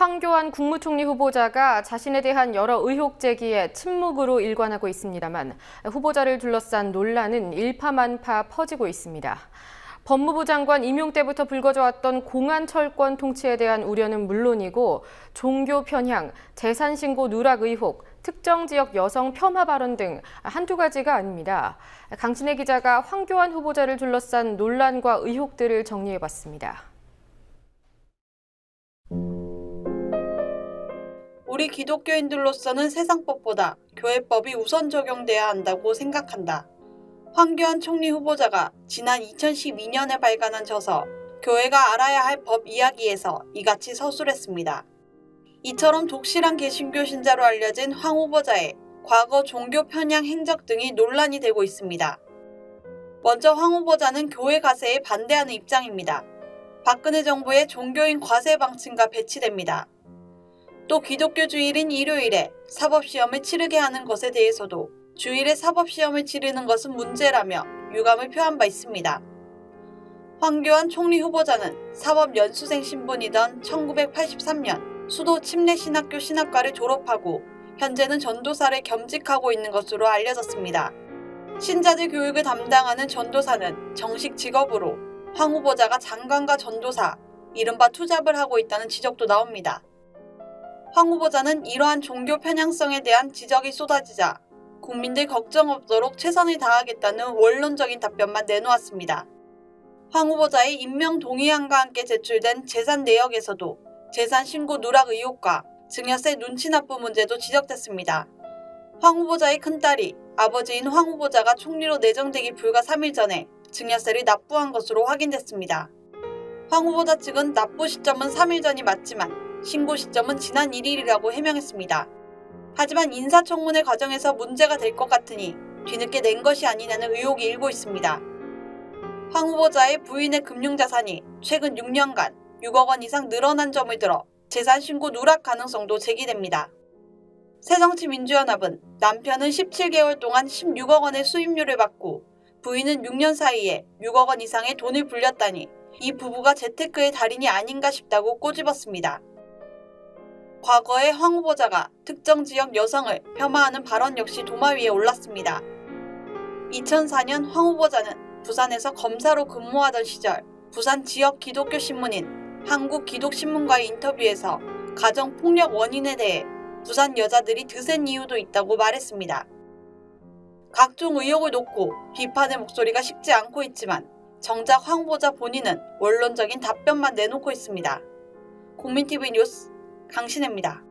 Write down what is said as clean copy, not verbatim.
황교안 국무총리 후보자가 자신에 대한 여러 의혹 제기에 침묵으로 일관하고 있습니다만 후보자를 둘러싼 논란은 일파만파 퍼지고 있습니다. 법무부 장관 임용 때부터 불거져왔던 공안 철권 통치에 대한 우려는 물론이고 종교 편향, 재산 신고 누락 의혹, 특정 지역 여성 폄하 발언 등 한두 가지가 아닙니다. 강신혜 기자가 황교안 후보자를 둘러싼 논란과 의혹들을 정리해봤습니다. 우리 기독교인들로서는 세상법보다 교회법이 우선 적용돼야 한다고 생각한다. 황교안 총리 후보자가 지난 2012년에 발간한 저서 교회가 알아야 할 법 이야기에서 이같이 서술했습니다. 이처럼 독실한 개신교 신자로 알려진 황 후보자의 과거 종교 편향 행적 등이 논란이 되고 있습니다. 먼저 황 후보자는 교회 가세에 반대하는 입장입니다. 박근혜 정부의 종교인 과세 방침과 배치됩니다. 또 기독교 주일인 일요일에 사법시험을 치르게 하는 것에 대해서도 주일에 사법시험을 치르는 것은 문제라며 유감을 표한 바 있습니다. 황교안 총리 후보자는 사법연수생 신분이던 1983년 수도 침례신학교 신학과를 졸업하고 현재는 전도사를 겸직하고 있는 것으로 알려졌습니다. 신자들 교육을 담당하는 전도사는 정식 직업으로 황 후보자가 장관과 전도사, 이른바 투잡을 하고 있다는 지적도 나옵니다. 황 후보자는 이러한 종교 편향성에 대한 지적이 쏟아지자 국민들 걱정 없도록 최선을 다하겠다는 원론적인 답변만 내놓았습니다. 황 후보자의 임명 동의안과 함께 제출된 재산 내역에서도 재산 신고 누락 의혹과 증여세 눈치 납부 문제도 지적됐습니다. 황 후보자의 큰딸이 아버지인 황 후보자가 총리로 내정되기 불과 3일 전에 증여세를 납부한 것으로 확인됐습니다. 황 후보자 측은 납부 시점은 3일 전이 맞지만 신고 시점은 지난 1일이라고 해명했습니다. 하지만 인사청문회 과정에서 문제가 될 것 같으니 뒤늦게 낸 것이 아니냐는 의혹이 일고 있습니다. 황 후보자의 부인의 금융자산이 최근 6년간 6억 원 이상 늘어난 점을 들어 재산 신고 누락 가능성도 제기됩니다. 새정치민주연합은 남편은 17개월 동안 16억 원의 수임료를 받고 부인은 6년 사이에 6억 원 이상의 돈을 불렸다니 이 부부가 재테크의 달인이 아닌가 싶다고 꼬집었습니다. 과거에 황 후보자가 특정 지역 여성을 폄하하는 발언 역시 도마 위에 올랐습니다. 2004년 황 후보자는 부산에서 검사로 근무하던 시절 부산 지역 기독교 신문인 한국기독신문과의 인터뷰에서 가정폭력 원인에 대해 부산 여자들이 드센 이유도 있다고 말했습니다. 각종 의혹을 놓고 비판의 목소리가 식지 않고 있지만 정작 황 후보자 본인은 원론적인 답변만 내놓고 있습니다. 국민TV 뉴스 강신혜입니다.